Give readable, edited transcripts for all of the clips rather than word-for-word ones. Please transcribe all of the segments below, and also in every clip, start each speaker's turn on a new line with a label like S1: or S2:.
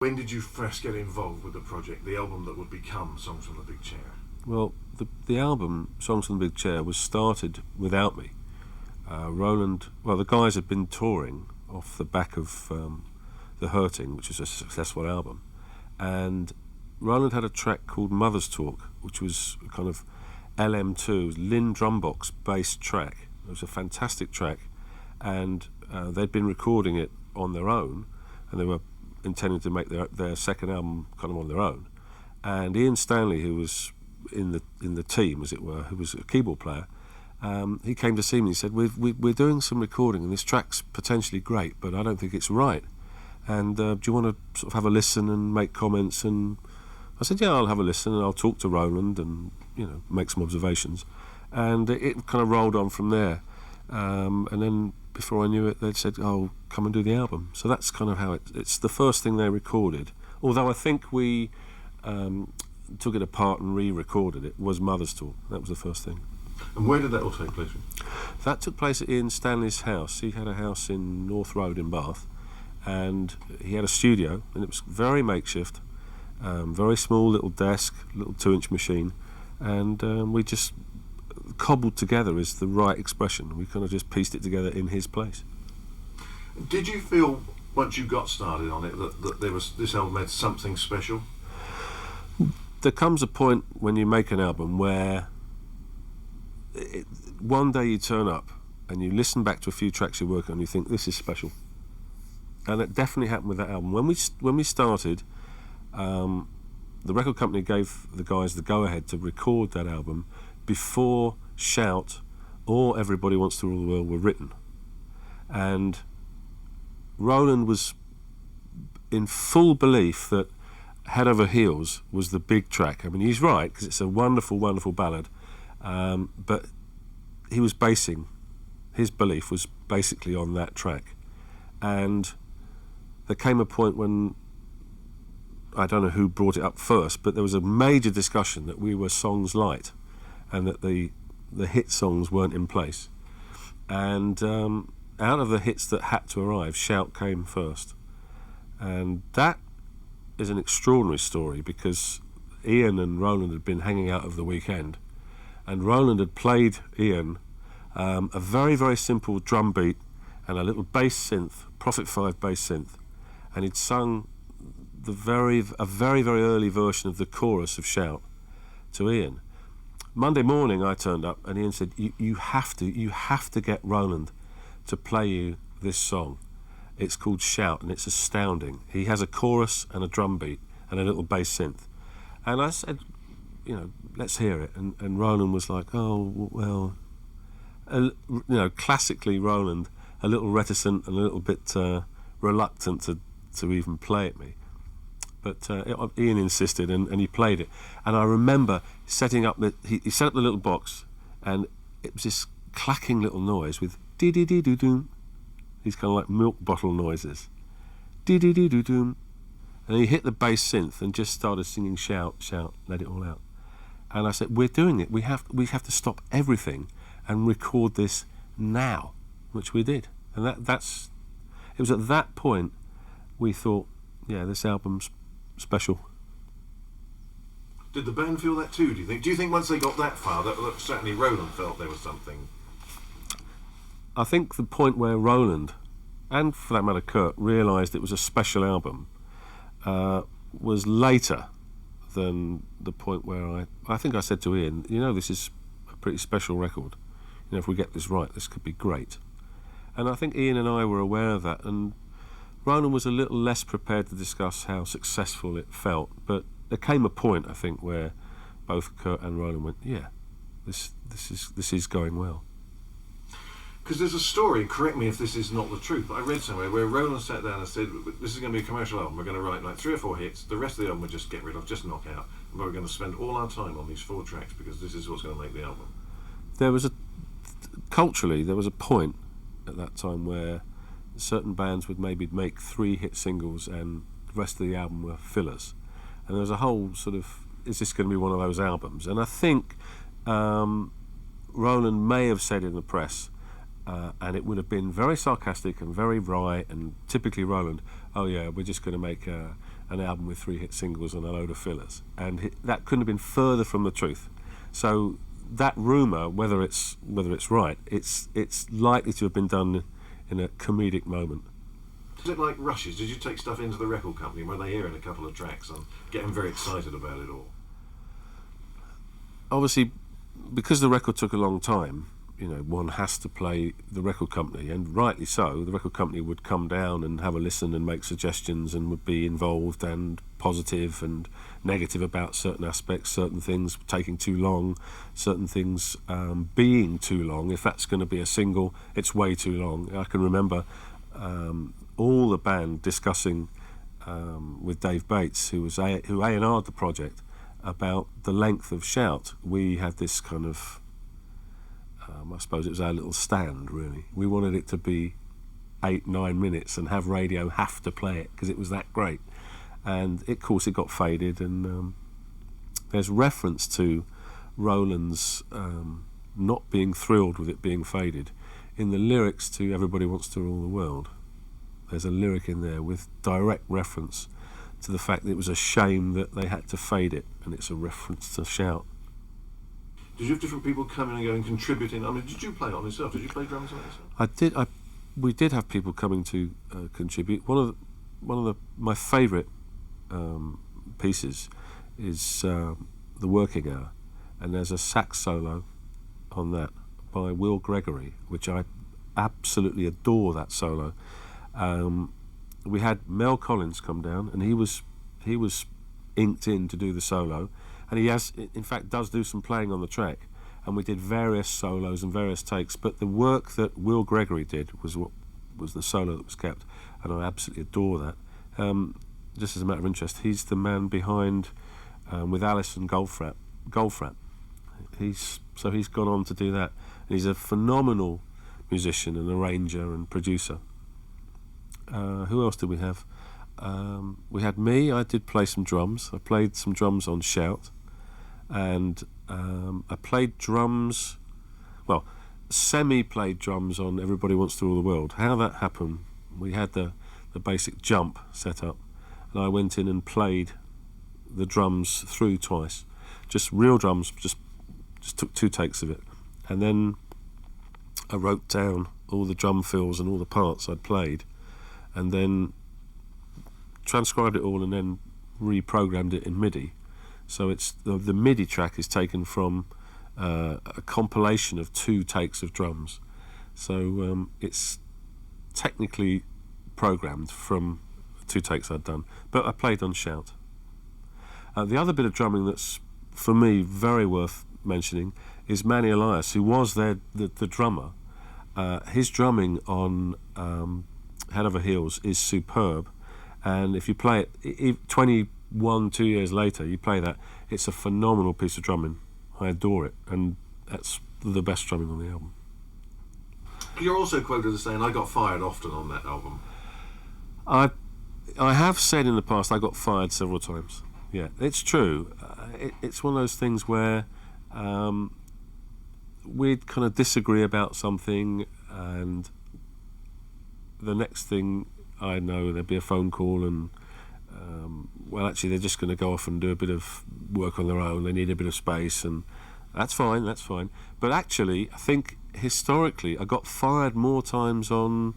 S1: When did you first get involved with the project, the album that would become Songs from the Big Chair?
S2: Well, the album Songs from the Big Chair was started without me. Roland, well, the guys had been touring off the back of The Hurting, which is a successful album, and Roland had a track called Mother's Talk, which was a kind of LM2, Lynn Drumbox based track. It was a fantastic track, and they'd been recording it on their own, and they were intending to make their second album kind of on their own. And Ian Stanley, who was in the team, as it were, who was a keyboard player, he came to see me and said, we're doing some recording and this track's potentially great, but I don't think it's right. And do you want to sort of have a listen and make comments? And I said, yeah, I'll have a listen and I'll talk to Roland and, you know, make some observations. And it kind of rolled on from there. And then before I knew it, they'd said, oh, come and do the album. So that's kind of how it's the first thing they recorded. Although I think we took it apart and re-recorded it, was Mother's Talk. That was the first thing.
S1: And where did that all take place?
S2: That took place at Ian Stanley's house. He had a house in North Road in Bath, and he had a studio, and it was very makeshift, very small little desk, little 2-inch machine, and we just cobbled together is the right expression. We kind of just pieced it together in his place.
S1: Did you feel, once you got started on it, that this album had something special?
S2: There comes a point when you make an album where one day you turn up and you listen back to a few tracks you work on and you think, this is special. And it definitely happened with that album. When we started, the record company gave the guys the go-ahead to record that album before Shout or Everybody Wants to Rule the World were written. And Roland was in full belief that Head Over Heels was the big track. I mean, he's right, because it's a wonderful, wonderful ballad. But he was basing, his belief was basically on that track. And there came a point when, I don't know who brought it up first, but there was a major discussion that we were songs light and that the hit songs weren't in place. And out of the hits that had to arrive, Shout came first. And that is an extraordinary story, because Ian and Roland had been hanging out over the weekend, and Roland had played Ian a very, very simple drum beat and a little bass synth, Prophet 5 bass synth, and he'd sung a very, very early version of the chorus of Shout to Ian. Monday morning I turned up and Ian said, you have to get Roland to play you this song. It's called Shout and it's astounding. He has a chorus and a drum beat and a little bass synth. And I said, you know, let's hear it. And Roland was like, oh, well, you know, classically Roland, a little reticent and a little bit reluctant to even play at me. But Ian insisted, and he played it. And I remember setting up he set up the little box, and it was this clacking little noise with dee-dee-dee-doo-doom, these kind of like milk bottle noises, dee-dee-dee-doo-doom. And he hit the bass synth and just started singing Shout, Shout, Let It All Out. And I said, we're doing it. We have to stop everything and record this now, which we did. And it was at that point we thought, yeah, this album's special.
S1: Did the band feel that too, do you think? Do you think once they got that far, that certainly Roland felt there was something?
S2: I think the point where Roland, and for that matter Kurt, realised it was a special album was later than the point where I think I said to Ian, you know, this is a pretty special record. You know, if we get this right, this could be great. And I think Ian and I were aware of that, and Roland was a little less prepared to discuss how successful it felt, but there came a point, I think, where both Kurt and Roland went, yeah, this is going well.
S1: Because there's a story, correct me if this is not the truth, but I read somewhere where Roland sat down and said, this is going to be a commercial album, we're going to write like 3 or 4 hits, the rest of the album we'll just get rid of, just knock out, and we're going to spend all our time on these 4 tracks because this is what's going to make the album. Culturally, there was a point at that time where certain bands would maybe make 3 hit singles and the rest of the album were fillers. And there was a whole sort of, is this going to be one of those albums? And I think Roland may have said in the press,
S2: and it would have been very sarcastic and very wry and typically Roland. Oh yeah, we're just going to make an album with 3 hit singles and a load of fillers, and that couldn't have been further from the truth. So that rumour, whether it's right, it's likely to have been done in a comedic moment.
S1: Is it like rushes? Did you take stuff into the record company when they hear in a couple of tracks and get them very excited about it all?
S2: Obviously, because the record took a long time, one has to play the record company, and rightly so. The record company would come down and have a listen and make suggestions and would be involved and positive and negative about certain aspects, certain things taking too long, certain things being too long. If that's going to be a single, it's way too long. I can remember all the band discussing with Dave Bates, who A&R'd the project, about the length of Shout. We had this kind of I suppose it was our little stand, really. We wanted it to be 8-9 minutes and have radio have to play it because it was that great. And of course it got faded, and there's reference to Roland's not being thrilled with it being faded in the lyrics to Everybody Wants to Rule the World. There's a lyric in there with direct reference to the fact that it was a shame that they had to fade it, and it's a reference to Shout.
S1: Did you have different people coming and going, contributing? I mean, did you play it on yourself? Did you play drums on yourself?
S2: We did have people coming to contribute. One of my favourite pieces is The Working Hour, and there's a sax solo on that by Will Gregory, which I absolutely adore. That solo. We had Mel Collins come down, and he was inked in to do the solo. And he in fact does do some playing on the track, and we did various solos and various takes, but the work that Will Gregory did was the solo that was kept, and I absolutely adore that. Just as a matter of interest, he's the man behind with Alison Goldfrapp. He's gone on to do that, and he's a phenomenal musician and arranger and producer. Who else did we have? We had me. I did play some drums. I played some drums on Shout, and I played drums, semi-played drums on Everybody Wants to Rule the World. How that happened, we had the basic jump set up, and I went in and played the drums through twice, just real drums, just took 2 takes of it, and then I wrote down all the drum fills and all the parts I'd played, and then transcribed it all and then reprogrammed it in MIDI. So it's the MIDI track is taken from a compilation of 2 takes of drums. So it's technically programmed from 2 takes I'd done. But I played on Shout. The other bit of drumming that's, for me, very worth mentioning is Manny Elias, who was the drummer. His drumming on Head Over Heels is superb. And if you play it 2 years later, you play that, it's a phenomenal piece of drumming. I adore it, and that's the best drumming on the album.
S1: You're also quoted as saying, I got fired often on that album.
S2: I have said in the past I got fired several times. Yeah, it's true. It's one of those things where we'd kind of disagree about something, and the next thing I know, there'd be a phone call, and actually they're just going to go off and do a bit of work on their own. They need a bit of space, and that's fine. But actually, I think historically I got fired more times on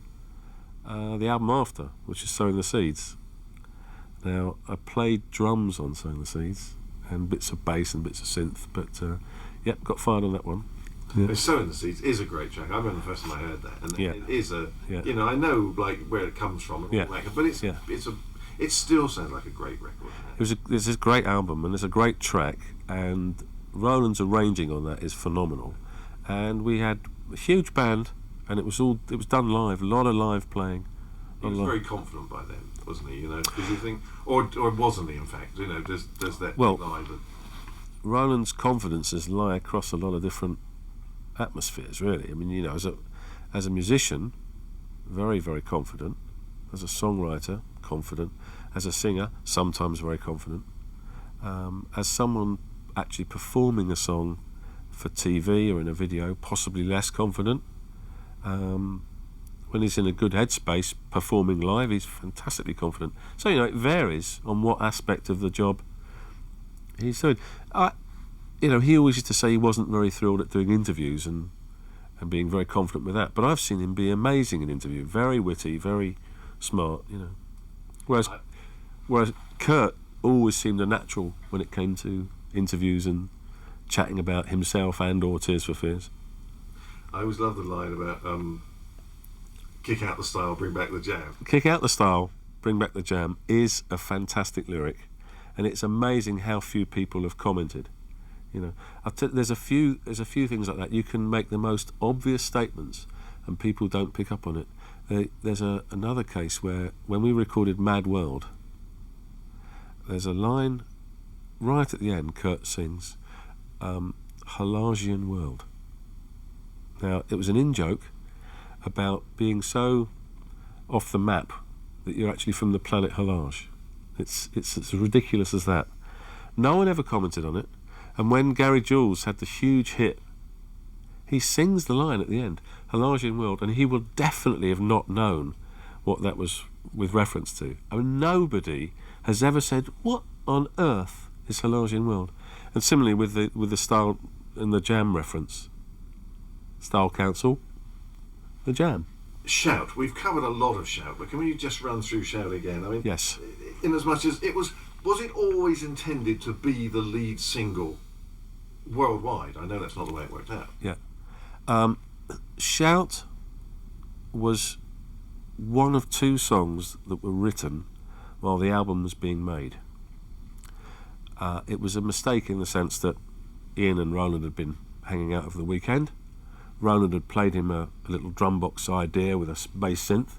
S2: the album after, which is Sowing the Seeds. Now, I played drums on Sowing the Seeds and bits of bass and bits of synth, but got fired on that one.
S1: Yeah. Sowing the Seeds is a great track. I remember the first time I heard that, and it is I know like where it comes from, and all that, but it still sounds like a great record.
S2: It's a great album, and it's a great track, and Roland's arranging on that is phenomenal. And we had a huge band, and it was done live, a lot of live playing.
S1: He was very confident by then, wasn't he? Because you think, or wasn't he? In fact, does that lie that
S2: Roland's confidences lie across a lot of different atmospheres, really. I mean, as a musician, very, very confident. As a songwriter, confident. As a singer, sometimes very confident. As someone actually performing a song for TV or in a video, possibly less confident. When he's in a good headspace performing live, he's fantastically confident. So, it varies on what aspect of the job he's doing. He always used to say he wasn't very thrilled at doing interviews and being very confident with that. But I've seen him be amazing in interview, very witty, very smart, Whereas Kurt always seemed a natural when it came to interviews and chatting about himself and or Tears for Fears.
S1: I always love the line about kick out the style, bring back the jam.
S2: Kick out the style, bring back the jam is a fantastic lyric, and it's amazing how few people have commented. There's a few things like that. You can make the most obvious statements and people don't pick up on it. There's another case where when we recorded Mad World, there's a line right at the end. Kurt sings Halagian World. Now, it was an in-joke about being so off the map that you're actually from the planet Halage. It's as ridiculous as that. No one ever commented on it, and when Gary Jules had the huge hit, he sings the line at the end, Halagian World, and he will definitely have not known what that was with reference to. I mean, nobody has ever said, what on earth is Halagian World? And similarly with the style and the jam reference. Style Council, the jam.
S1: Shout. We've covered a lot of Shout, but can we just run through Shout again? I mean,
S2: yes.
S1: In as much as it was it always intended to be the lead single worldwide? I know that's not the way it worked out.
S2: Yeah. Shout was one of two songs that were written while the album was being made. It was a mistake in the sense that Ian and Roland had been hanging out over the weekend. Roland had played him a little drum box idea with a bass synth,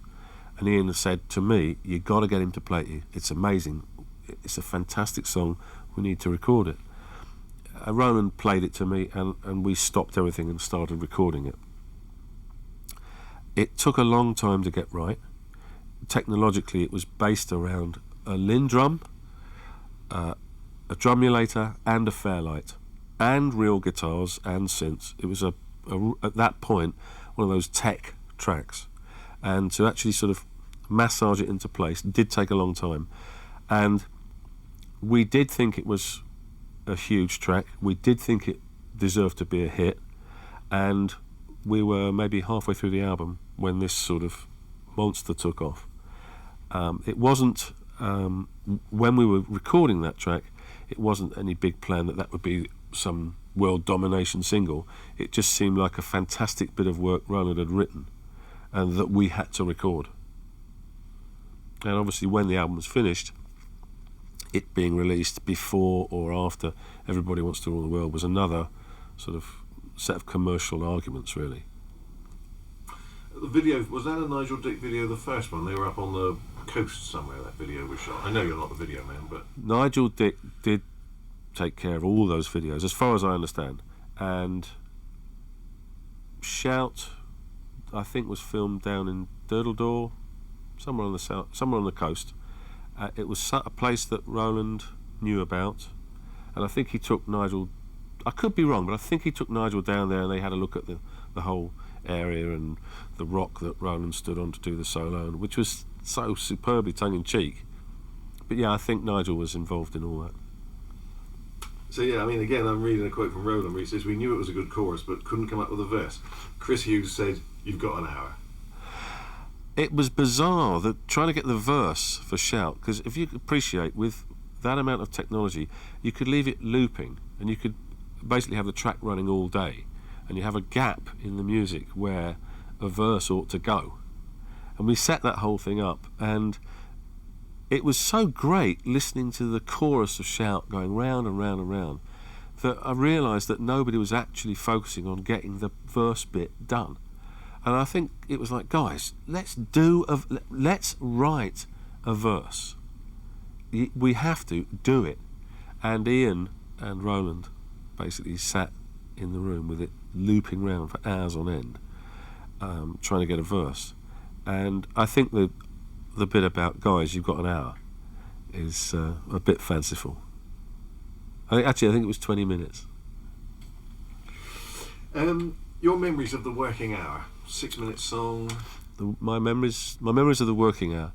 S2: and Ian had said to me, you got to get him to play it. It's amazing. It's a fantastic song. We need to record it. Roland played it to me, and we stopped everything and started recording it. It took a long time to get right. Technologically, it was based around a Linn drum, a drumulator, and a Fairlight, and real guitars and synths. It was at that point one of those tech tracks, and to actually sort of massage it into place did take a long time. And we did think it was a huge track. We did think it deserved to be a hit, and we were maybe halfway through the album when this sort of monster took off. It wasn't when we were recording that track, it wasn't any big plan that would be some world domination single. It just seemed like a fantastic bit of work Roland had written and that we had to record. And obviously when the album was finished, it being released before or after Everybody Wants to Rule the World was another sort of set of commercial arguments, really.
S1: The video, was that a Nigel Dick video, the first one? They were up on the coast somewhere, that video was shot. I know you're not the video man, but... Nigel
S2: Dick did take care of all those videos, as far as I understand. And Shout, I think, was filmed down in Durdledore, somewhere on the coast. It was a place that Roland knew about, and I think he took Nigel. I could be wrong, but I think he took Nigel down there, and they had a look at the whole area and the rock that Roland stood on to do the solo, which was so superbly tongue-in-cheek. But yeah, I think Nigel was involved in all that.
S1: So yeah, I mean, again, I'm reading a quote from Roland where he says, "We knew it was a good chorus, but couldn't come up with a verse." Chris Hughes said, "You've got an hour."
S2: It was bizarre that trying to get the verse for Shout, because if you appreciate, with that amount of technology, you could leave it looping, and you could basically have the track running all day, and you have a gap in the music where a verse ought to go. And we set that whole thing up, and it was so great listening to the chorus of Shout going round and round and round that I realised that nobody was actually focusing on getting the verse bit done. And I think it was like, guys, let's write a verse. We have to do it. And Ian and Roland basically sat in the room with it looping round for hours on end, trying to get a verse. And I think the bit about, guys, you've got an hour, is a bit fanciful. I think it was 20 minutes.
S1: Your memories of the working hour. 6-minute song.
S2: My memories of the working hour.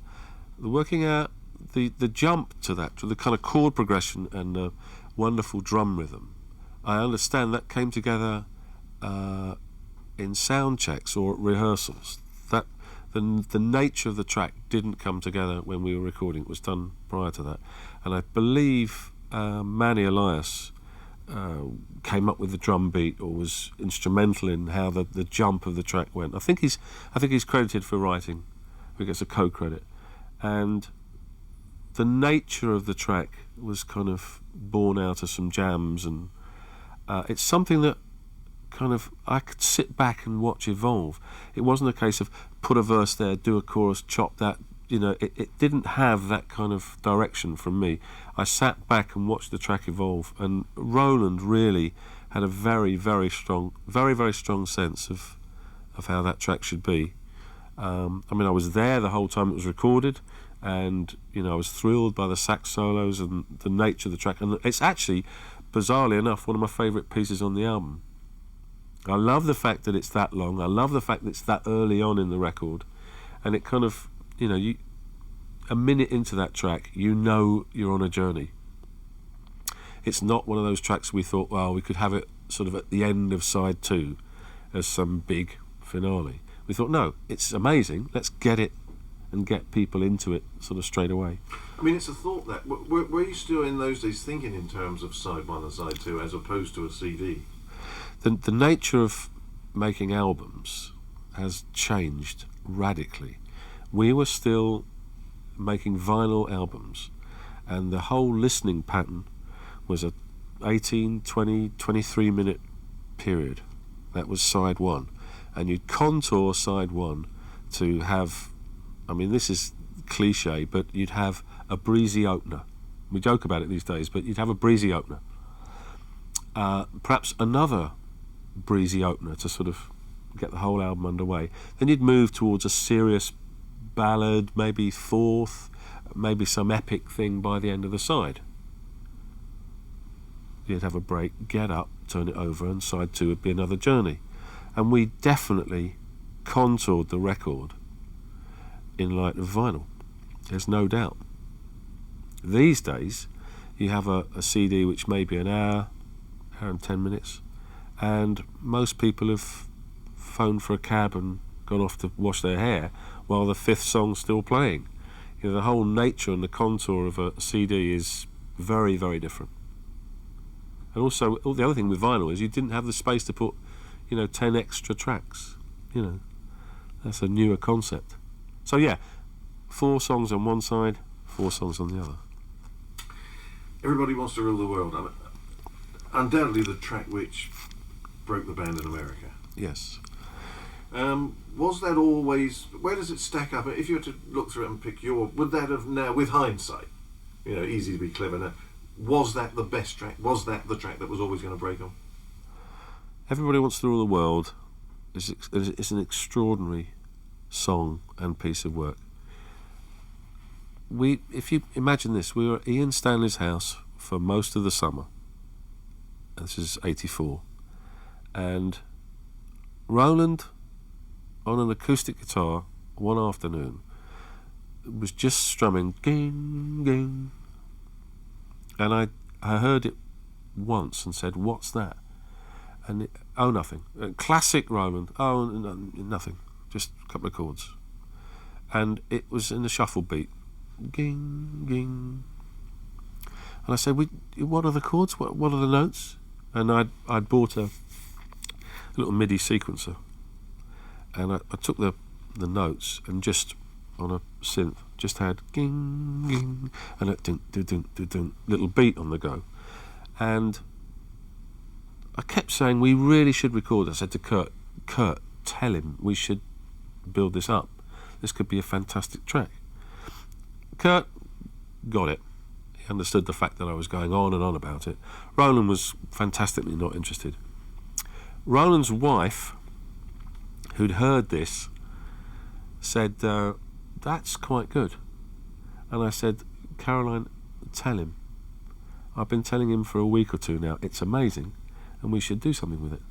S2: The working hour, the jump to that, to the kind of chord progression and the wonderful drum rhythm. I understand that came together in sound checks or rehearsals. That the nature of the track didn't come together when we were recording. It was done prior to that, and I believe Manny Elias came up with the drum beat or was instrumental in how the jump of the track went. I think he's credited for writing. He gets a co-credit, and the nature of the track was kind of born out of some jams, and it's something that kind of I could sit back and watch evolve. It wasn't a case of put a verse there, do a chorus, chop that. It didn't have that kind of direction from me. I sat back and watched the track evolve, and Roland really had a very, very strong sense of how that track should be. I mean, I was there the whole time it was recorded, and I was thrilled by the sax solos and the nature of the track. And it's actually, bizarrely enough, one of my favourite pieces on the album. I love the fact that it's that long. I love the fact that it's that early on in the record, and it kind of, a minute into that track, you're on a journey. It's not one of those tracks we thought, well, we could have it sort of at the end of side 2 as some big finale. We thought, no, it's amazing, let's get it and get people into it sort of straight away.
S1: I mean, it's a thought that, were you still in those days thinking in terms of side 1 and side 2 as opposed to a CD?
S2: The nature of making albums has changed radically. We were still making vinyl albums, and the whole listening pattern was a 18, 20, 23 minute period. That was side 1, and you'd contour side 1 to have, I mean, this is cliche, but you'd have a breezy opener. We joke about it these days, but you'd have a breezy opener, perhaps another breezy opener to sort of get the whole album underway. Then you'd move towards a serious ballad, maybe fourth, maybe some epic thing by the end of the side. You'd have a break, get up, turn it over, and side 2 would be another journey. And we definitely contoured the record in light of vinyl. There's no doubt. These days, you have a CD which may be an hour and 10 minutes, and most people have phoned for a cab and gone off to wash their hair while the 5th song's still playing. The whole nature and the contour of a CD is very, very different. And also, the other thing with vinyl is you didn't have the space to put 10 extra tracks. That's a newer concept. So yeah, 4 songs on one side, 4 songs on the other.
S1: Everybody Wants to Rule the World. Undoubtedly the track which broke the band in America.
S2: Yes.
S1: Was that always, where does it stack up? If you were to look through it and pick would that have now, with hindsight, easy to be clever now, was that the best track? Was that the track that was always going to break on?
S2: Everybody Wants to Rule the World is an extraordinary song and piece of work. If you imagine this, we were at Ian Stanley's house for most of the summer. This is 84. And Roland, on an acoustic guitar, one afternoon, was just strumming ging, ging. And I heard it once and said, "What's that?" And nothing. Classic Roland. Nothing. Just a couple of chords. And it was in the shuffle beat. Ging, ging. And I said, what are the chords? What are the notes? And I'd bought a little MIDI sequencer. And I took the notes and just on a synth just had ging, ging, and a dun, dun, dun, dun, dun, little beat on the go. And I kept saying, we really should record. I said to Kurt, tell him we should build this up. This could be a fantastic track. Kurt got it. He understood the fact that I was going on and on about it. Roland was fantastically not interested. Roland's wife, who'd heard this, said, that's quite good. And I said, Caroline, tell him. I've been telling him for a week or two now, it's amazing, and we should do something with it.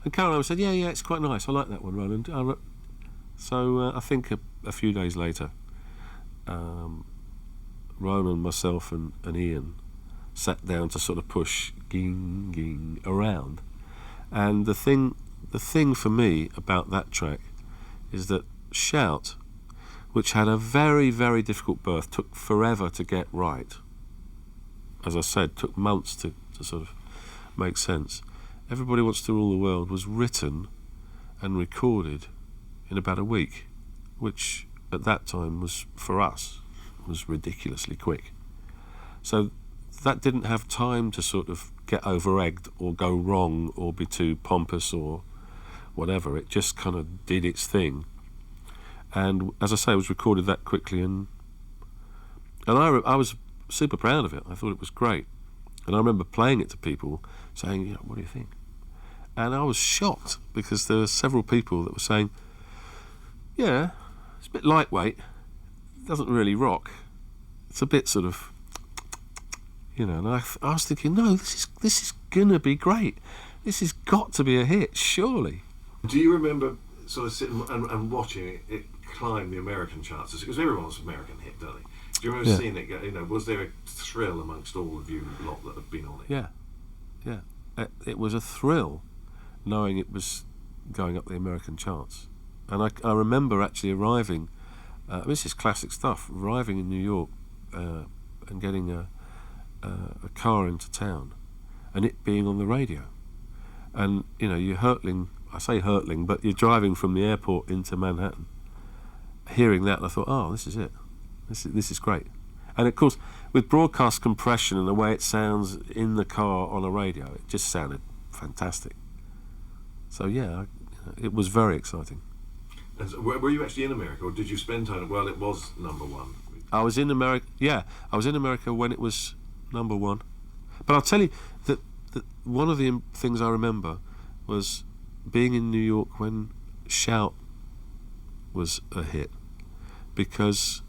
S2: And Caroline said, yeah, it's quite nice. I like that one, Roland. So I think a few days later, Roland, myself, and Ian sat down to sort of push ging ging around. And the thing for me about that track is that Shout, which had a very, very difficult birth, took forever to get right. As I said, took months to sort of make sense. Everybody Wants to Rule the World was written and recorded in about a week, which at that time was, for us, was ridiculously quick. So that didn't have time to sort of get over-egged or go wrong or be too pompous or whatever. It just kind of did its thing. And as I say, it was recorded that quickly, and I was super proud of it. I thought it was great. And I remember playing it to people saying, what do you think? And I was shocked because there were several people that were saying, yeah, it's a bit lightweight, it doesn't really rock. It's a bit sort of, and I was thinking, no, this is gonna be great. This has got to be a hit, surely.
S1: Do you remember sort of sitting and watching it climb the American charts? Because everyone wants an American hit, don't they? Do you remember seeing it go, was there a thrill amongst all of you lot that had been on it?
S2: Yeah. It was a thrill knowing it was going up the American charts. And I remember actually arriving, this is classic stuff, arriving in New York and getting a car into town and it being on the radio. And, you're hurtling, I say hurtling, but you're driving from the airport into Manhattan, hearing that, and I thought, oh, this is it. This is great. And of course, with broadcast compression and the way it sounds in the car on a radio, it just sounded fantastic. So yeah, it was very exciting.
S1: And so, were you actually in America, or did you spend time? Well, it was number one.
S2: I was in America. Yeah, I was in America when it was number one. But I'll tell you that one of the things I remember was being in New York when Shout was a hit, because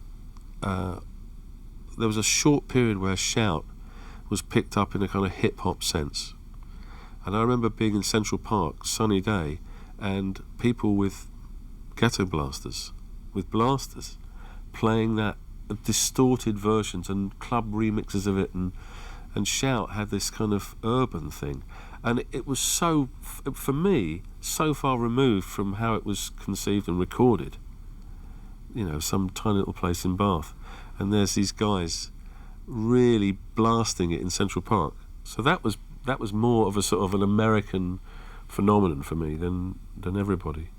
S2: there was a short period where Shout was picked up in a kind of hip-hop sense. And I remember being in Central Park, sunny day, and people with ghetto blasters, playing that distorted versions and club remixes of it, and Shout had this kind of urban thing. And it was so, for me, so far removed from how it was conceived and recorded. Some tiny little place in Bath, and there's these guys really blasting it in Central Park. So that was more of a sort of an American phenomenon for me than everybody.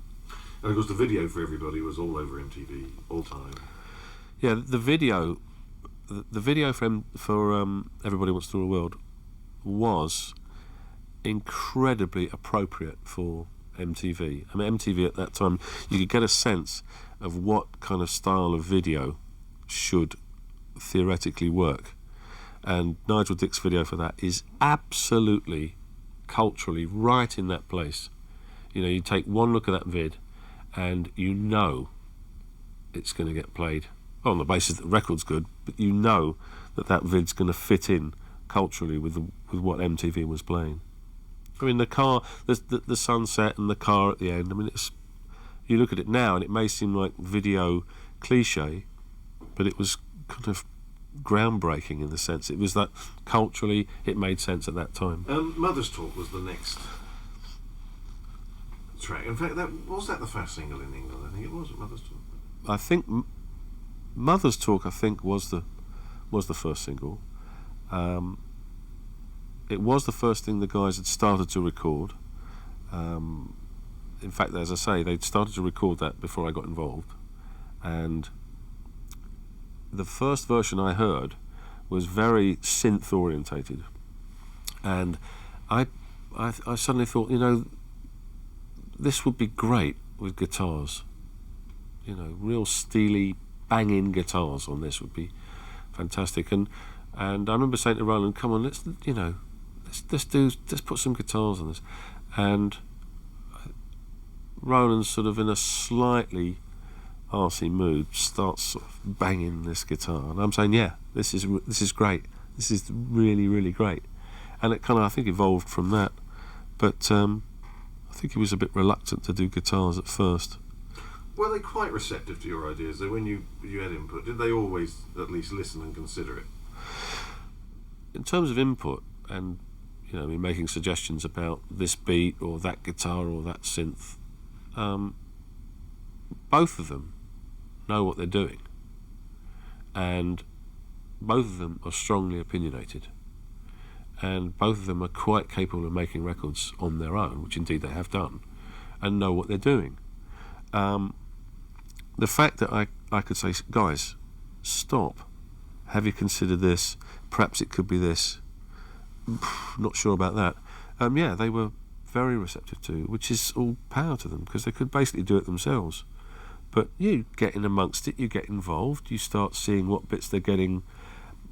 S1: And of course, the video for Everybody was all over MTV all time.
S2: Yeah, the video for Everybody Wants to Rule the World was incredibly appropriate for MTV. I mean, MTV at that time, you could get a sense of what kind of style of video should theoretically work. And Nigel Dick's video for that is absolutely culturally right in that place. You take one look at that vid and it's going to get played on the basis that the record's good, but that vid's going to fit in culturally with what MTV was playing. I mean, the car, the sunset and the car at the end, I mean, you look at it now and it may seem like video cliche, but it was kind of groundbreaking in the sense it was that culturally it made sense at that time.
S1: Mother's Talk was the next track. In fact, was that the first single in England? I think it was, Mother's Talk.
S2: I think Mother's Talk, was the first single. It was the first thing the guys had started to record. In fact, as I say, they'd started to record that before I got involved, and the first version I heard was very synth orientated, and I suddenly thought, this would be great with guitars. Real steely, banging guitars on this would be fantastic. And I remember saying to Roland, "Come on, let's put some guitars on this." And Roland's sort of in a slightly arsey mood, starts sort of banging this guitar, and I'm saying, "Yeah, this is great. This is really, really great." And it kind of, I think, evolved from that. But I think he was a bit reluctant to do guitars at first.
S1: Were they quite receptive to your ideas? Though, when you had input, did they always at least listen and consider it?
S2: In terms of input, and me making suggestions about this beat or that guitar or that synth, both of them know what they're doing, and both of them are strongly opinionated, and both of them are quite capable of making records on their own, which indeed they have done, and know what they're doing. The fact that I could say, guys, stop, have you considered this, perhaps it could be this, not sure about that, they were very receptive to, which is all power to them, because they could basically do it themselves. But you get in amongst it, you get involved, you start seeing what bits they're getting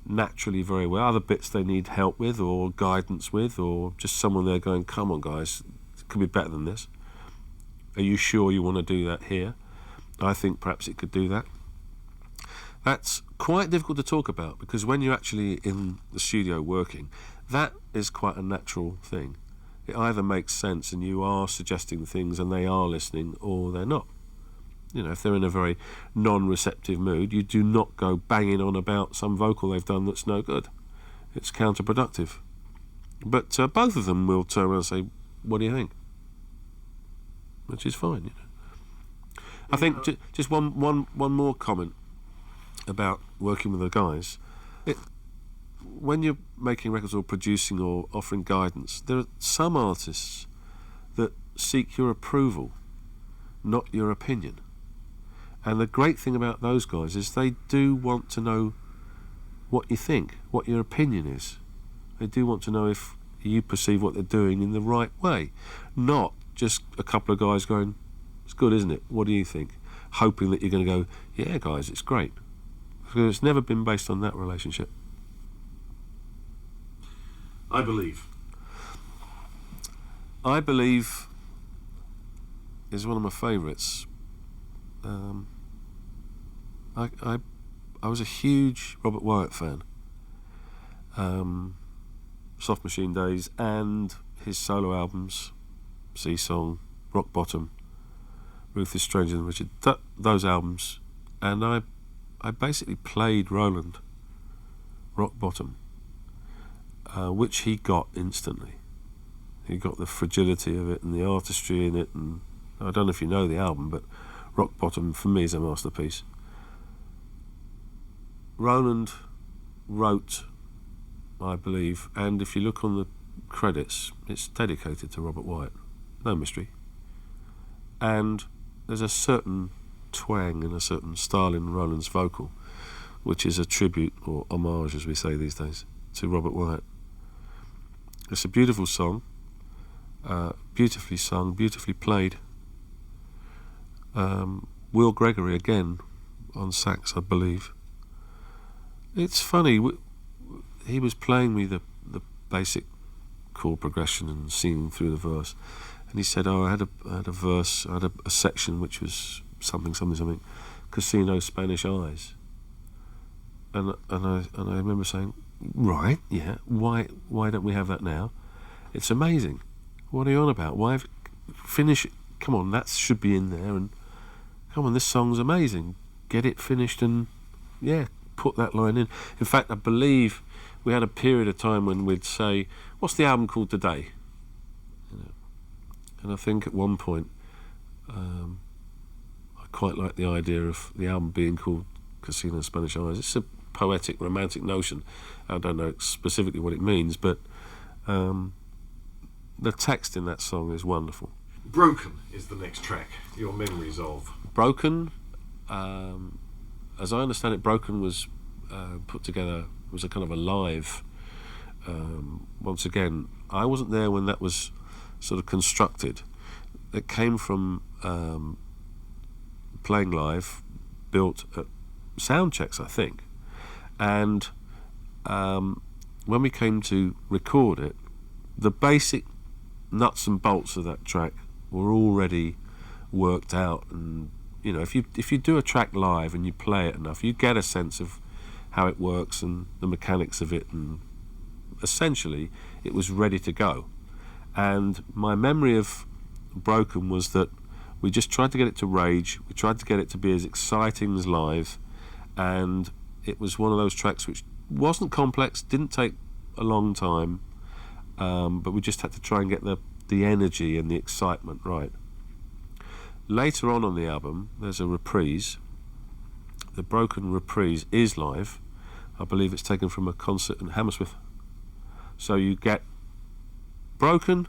S2: naturally very well, other bits they need help with or guidance with, or just someone there going, come on guys, it could be better than this. Are you sure you want to do that here? I think perhaps it could do that. That's quite difficult to talk about, because when you're actually in the studio working, that is quite a natural thing. It either makes sense and you are suggesting things and they are listening, or they're not. If they're in a very non-receptive mood, you do not go banging on about some vocal they've done that's no good. It's counterproductive. But both of them will turn around and say, what do you think? Which is fine. I think just one more comment about working with the guys. When you're making records or producing or offering guidance, there are some artists that seek your approval, not your opinion. And the great thing about those guys is they do want to know what you think, what your opinion is. They do want to know if you perceive what they're doing in the right way, not just a couple of guys going, it's good, isn't it? What do you think? Hoping that you're going to go, yeah, guys, it's great. Because it's never been based on that relationship.
S1: I Believe is one of my favourites.
S2: I was a huge Robert Wyatt fan. Soft Machine days and his solo albums, Sea Song, Rock Bottom, Ruth is Stranger Than Richard, those albums, and I basically played Roland Rock Bottom, which he got instantly. He got the fragility of it and the artistry in it, and I don't know if you know the album, but Rock Bottom for me is a masterpiece. Roland wrote I Believe, and if you look on the credits, it's dedicated to Robert Wyatt. No mystery. And there's a certain twang and a certain style in Roland's vocal, which is a tribute, or homage as we say these days, to Robert Wyatt. It's a beautiful song, beautifully sung, beautifully played. Will Gregory again on sax, I believe. It's funny, he was playing me the basic chord progression and singing through the verse, and he said, I had a verse, I had a section which was something, Casino Spanish Eyes, and I remember saying, right, yeah, why don't we have that now? It's amazing. What are you on about? Why finish it? Come on, that should be in there, and come on, this song's amazing. Get it finished and put that line in. In fact, I believe we had a period of time when we'd say, what's the album called today? And I think at one point I quite like the idea of the album being called Casino Spanish Eyes. It's a poetic, romantic notion. I don't know specifically what it means, but the text in that song is wonderful.
S1: Broken is the next track, your memories of.
S2: Broken, as I understand it, Broken was put together, was a kind of a live. Once again, I wasn't there when that was sort of constructed. It came from playing live, built at sound checks, I think. And when we came to record it, the basic nuts and bolts of that track were already worked out. And if you do a track live and you play it enough, you get a sense of how it works and the mechanics of it, and essentially it was ready to go. And my memory of Broken was that we just tried to get it to rage. We tried to get it to be as exciting as live, and it was one of those tracks which wasn't complex, didn't take a long time, but we just had to try and get the energy and the excitement right. Later on the album, there's a reprise. The Broken reprise is live. I believe it's taken from a concert in Hammersmith. So you get Broken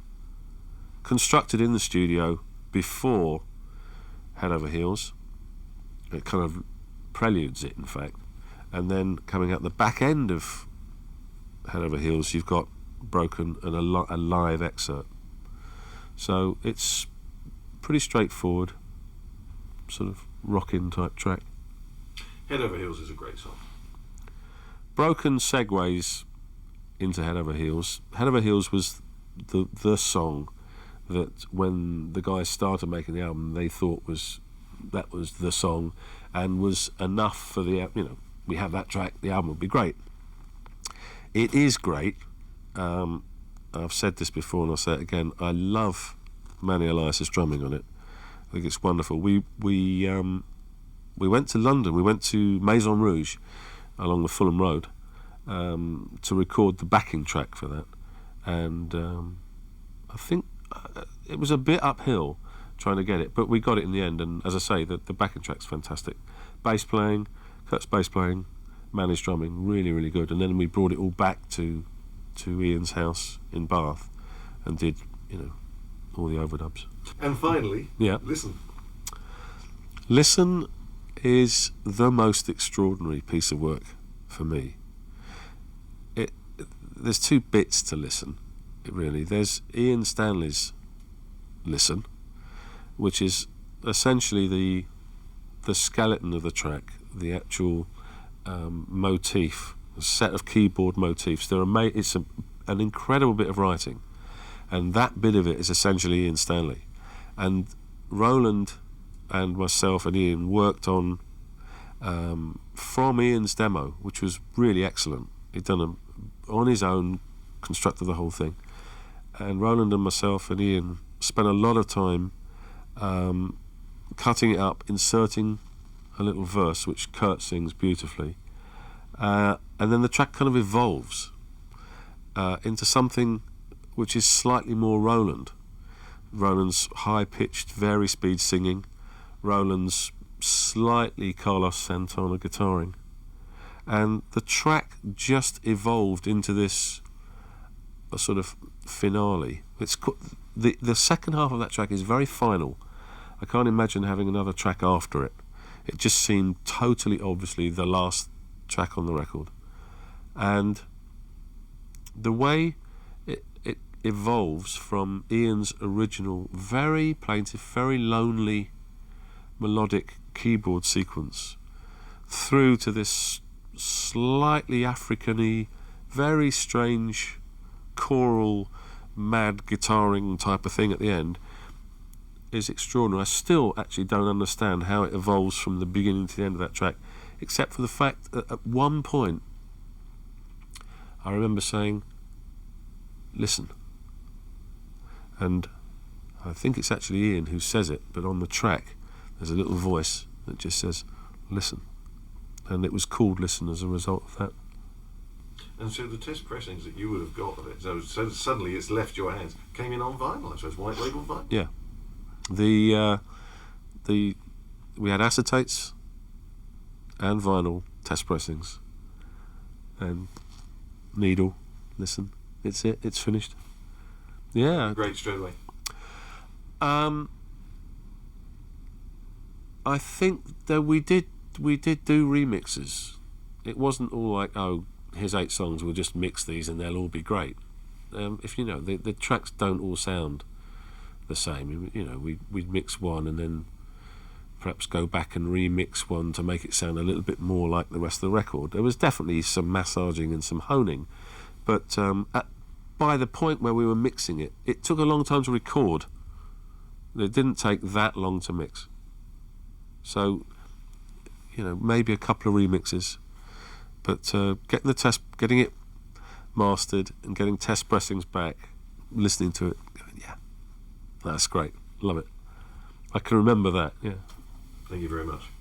S2: constructed in the studio before Head Over Heels. It kind of preludes it, in fact. And then coming out the back end of Head Over Heels, you've got Broken and a live excerpt. So it's pretty straightforward, sort of rockin' type track.
S1: Head Over Heels is a great song.
S2: Broken segues into Head Over Heels. Head Over Heels was the song that when the guys started making the album, they thought that was the song, and was enough for the, we have that track, the album will be great. It is great. I've said this before and I'll say it again. I love Manny Elias's drumming on it. I think it's wonderful. We went to London. We went to Maison Rouge along the Fulham Road to record the backing track for that, and I think it was a bit uphill trying to get it, but we got it in the end. And as I say, the backing track's fantastic. Bass playing, Kurt's bass playing, Manny's drumming, really, really good. And then we brought it all back to Ian's house in Bath and did, all the overdubs.
S1: And finally,
S2: yeah. Listen is the most extraordinary piece of work for me. There's two bits to Listen, really. There's Ian Stanley's Listen, which is essentially the skeleton of the track, the actual motif, a set of keyboard motifs. It's an incredible bit of writing, and that bit of it is essentially Ian Stanley. And Roland and myself and Ian worked on from Ian's demo, which was really excellent. He'd done on his own, constructed the whole thing, and Roland and myself and Ian spent a lot of time cutting it up, inserting a little verse which Kurt sings beautifully, and then the track kind of evolves into something which is slightly more Roland's high-pitched vari-speed singing, Roland's slightly Carlos Santana guitaring, and the track just evolved into this a sort of finale. It's the second half of that track is very final. I can't imagine having another track after it. It just seemed totally obviously the last track on the record, and the way it evolves from Ian's original very plaintive, very lonely melodic keyboard sequence through to this slightly African-y, very strange choral mad guitaring type of thing at the end is extraordinary. I still actually don't understand how it evolves from the beginning to the end of that track, except for the fact that at one point I remember saying, "Listen," and I think it's actually Ian who says it, but on the track there's a little voice that just says "Listen," and it was called Listen as a result of that.
S1: And so the test pressings that you would have got of it, so suddenly it's left your hands, came in on vinyl, I suppose, white label vinyl?
S2: Yeah. We had acetates and vinyl test pressings and needle. Listen, it's finished. Yeah.
S1: Great, straight away.
S2: I think that we did do remixes. It wasn't all like, oh, here's 8 songs, we'll just mix these and they'll all be great. If the tracks don't all sound the same. We'd mix one and then perhaps go back and remix one to make it sound a little bit more like the rest of the record. There was definitely some massaging and some honing, but by the point where we were mixing it, it took a long time to record. It didn't take that long to mix. So, maybe a couple of remixes, but getting it mastered and getting test pressings back, listening to it, going, yeah, that's great. Love it. I can remember that. Yeah.
S1: Thank you very much.